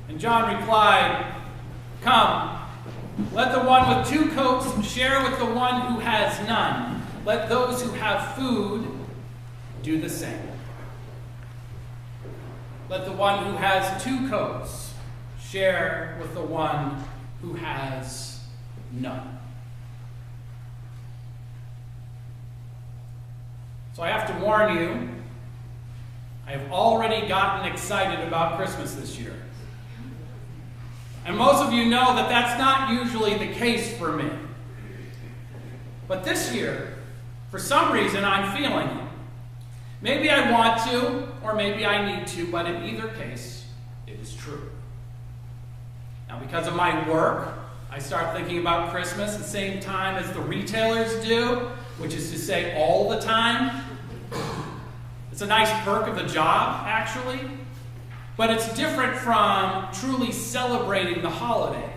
And John replied, "Come, let the one with 2 coats share with the one who has none. Let those who have food do the same." Let the one who has 2 coats share with the one who has none. So I have to warn you, I have already gotten excited about Christmas this year. And most of you know that that's not usually the case for me. But this year, for some reason, I'm feeling it. Maybe I want to, or maybe I need to, but in either case, it is true. Now, because of my work, I start thinking about Christmas at the same time as the retailers do, which is to say all the time. It's a nice perk of the job, actually, but it's different from truly celebrating the holiday.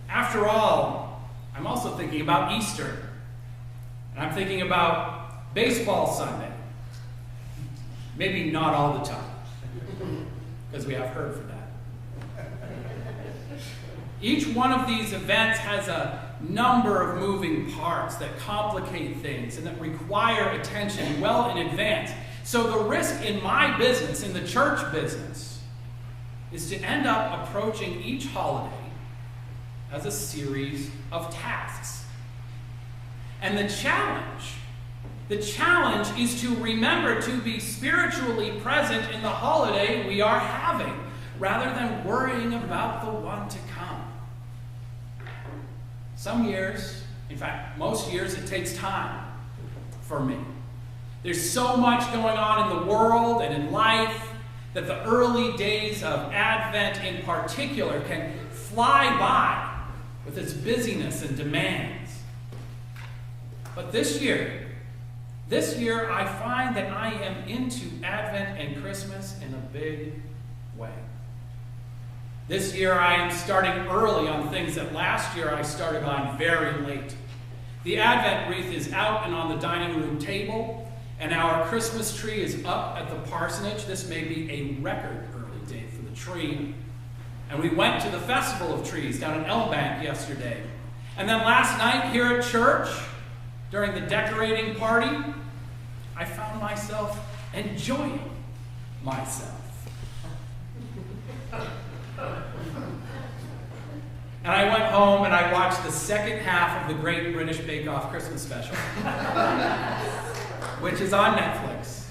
After all, I'm also thinking about Easter, and I'm thinking about baseball Sunday. Maybe not all the time, because we have heard for that. Each one of these events has a number of moving parts that complicate things and that require attention well in advance. So the risk in my business, in the church business, is to end up approaching each holiday as a series of tasks. And the challenge is to remember to be spiritually present in the holiday we are having, rather than worrying about the one to come. Some years, in fact, most years, it takes time for me. There's so much going on in the world and in life that the early days of Advent in particular can fly by with its busyness and demands. But this year I find that I am into Advent and Christmas in a big way. This year I am starting early on things that last year I started on very late. The Advent wreath is out and on the dining room table, and our Christmas tree is up at the parsonage. This may be a record early date for the tree. And we went to the Festival of Trees down in Elbank yesterday. And then last night here at church, during the decorating party, I found myself enjoying myself. And I went home and I watched the second half of the Great British Bake Off Christmas special, which is on Netflix.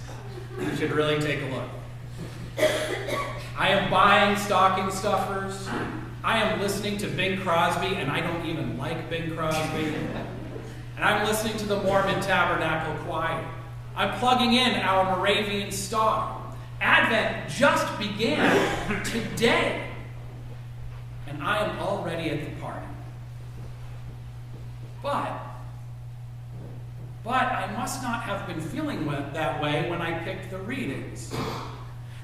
You should really take a look. I am buying stocking stuffers. I am listening to Bing Crosby, and I don't even like Bing Crosby. And I'm listening to the Mormon Tabernacle Choir. I'm plugging in our Moravian Star. Advent just began today, and I am already at the party. But I must not have been feeling that way when I picked the readings.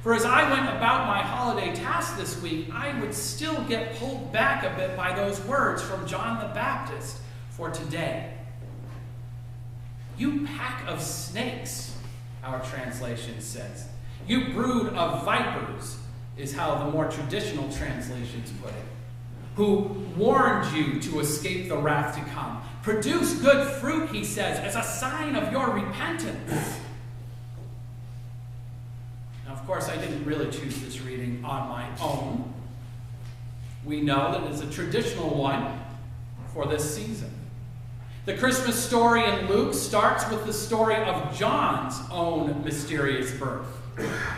For as I went about my holiday task this week, I would still get pulled back a bit by those words from John the Baptist for today. "You pack of snakes," our translation says. "You brood of vipers," is how the more traditional translations put it. "Who warned you to escape the wrath to come. Produce good fruit," he says, "as a sign of your repentance." Now, of course, I didn't really choose this reading on my own. We know that it's a traditional one for this season. The Christmas story in Luke starts with the story of John's own mysterious birth.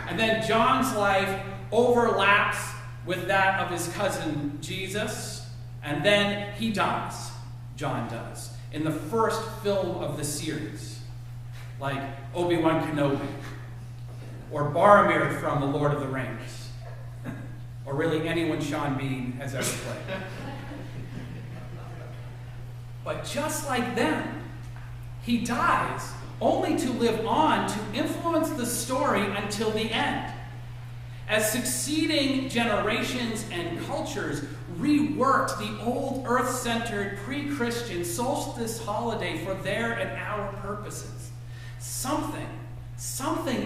And then John's life overlaps with that of his cousin Jesus, and then he dies, John does, in the first film of the series, like Obi-Wan Kenobi, or Boromir from The Lord of the Rings, or really anyone Sean Bean has ever played. But just like them, he dies, only to live on to influence the story until the end. As succeeding generations and cultures reworked the old earth-centered pre-Christian solstice holiday for their and our purposes, something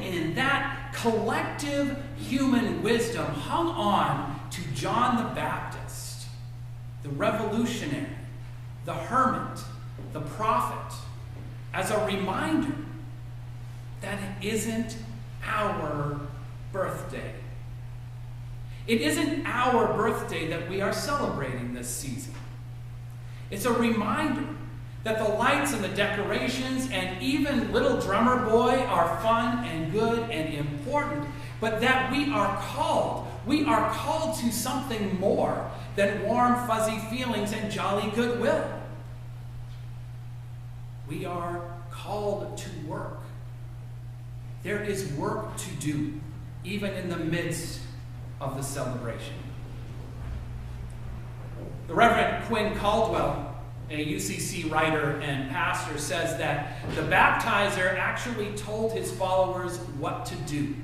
in that collective human wisdom hung on to John the Baptist, the revolutionary, the hermit, the prophet, as a reminder that it isn't our birthday. It isn't our birthday that we are celebrating this season. It's a reminder that the lights and the decorations and even Little Drummer Boy are fun and good and important, but that we are called to something more than warm, fuzzy feelings and jolly goodwill. We are called to work. There is work to do, even in the midst of the celebration. The Reverend Quinn Caldwell, a UCC writer and pastor, says that the baptizer actually told his followers what to do.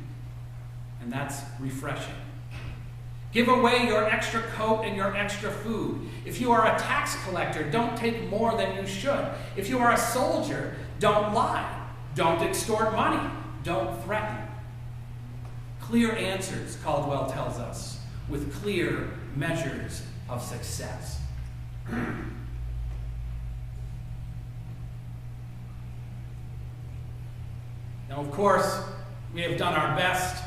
And that's refreshing. Give away your extra coat and your extra food. If you are a tax collector, don't take more than you should. If you are a soldier, don't lie. Don't extort money. Don't threaten. Clear answers, Caldwell tells us, with clear measures of success. Now, of course, we have done our best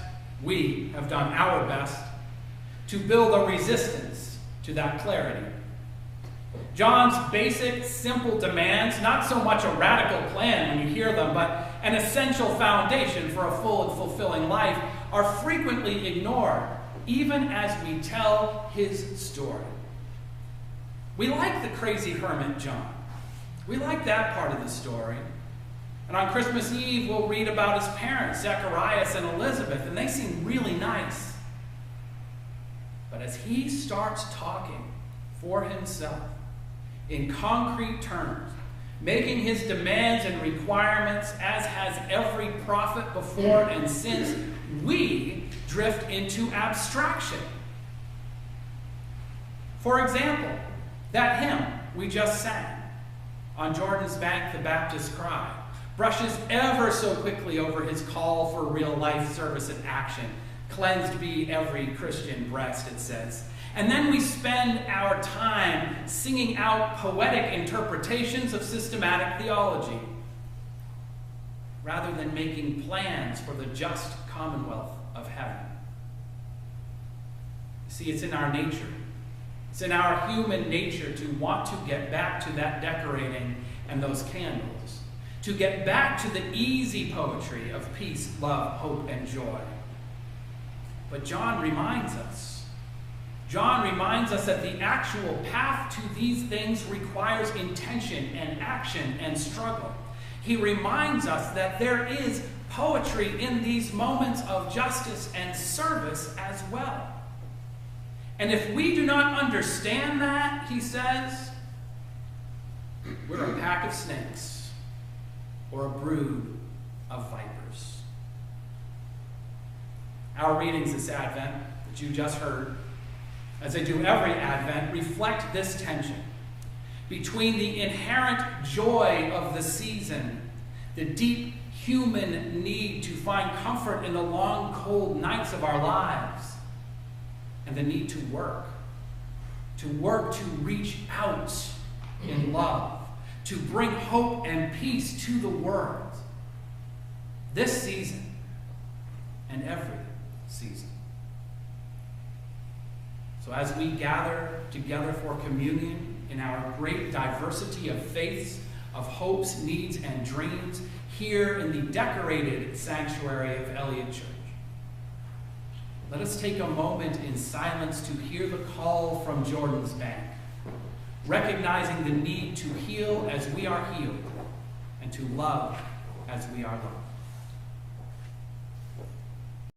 to build a resistance to that clarity. John's basic, simple demands, not so much a radical plan when you hear them, but an essential foundation for a full and fulfilling life, are frequently ignored, even as we tell his story. We like the crazy hermit John. We like that part of the story. And on Christmas Eve, we'll read about his parents, Zacharias and Elizabeth, and they seem really nice. But as he starts talking for himself in concrete terms, making his demands and requirements, as has every prophet before and since, we drift into abstraction. For example, that hymn we just sang, "On Jordan's Bank the Baptist Cry," brushes ever so quickly over his call for real life service and action. Cleansed be every Christian breast, it says. And then we spend our time singing out poetic interpretations of systematic theology, rather than making plans for the just commonwealth of heaven. See, it's in our nature. It's in our human nature to want to get back to that decorating and those candles, to get back to the easy poetry of peace, love, hope, and joy. But John reminds us that the actual path to these things requires intention and action and struggle. He reminds us that there is poetry in these moments of justice and service as well. And if we do not understand that, he says, we're a pack of snakes or a brood of vipers. Our readings this Advent that you just heard, as they do every Advent, reflect this tension between the inherent joy of the season, the deep human need to find comfort in the long, cold nights of our lives, and the need to work to reach out in love, to bring hope and peace to the world, this season and every season. So as we gather together for communion in our great diversity of faiths, of hopes, needs, and dreams, here in the decorated sanctuary of Eliot Church, let us take a moment in silence to hear the call from Jordan's Bank, recognizing the need to heal as we are healed and to love as we are loved.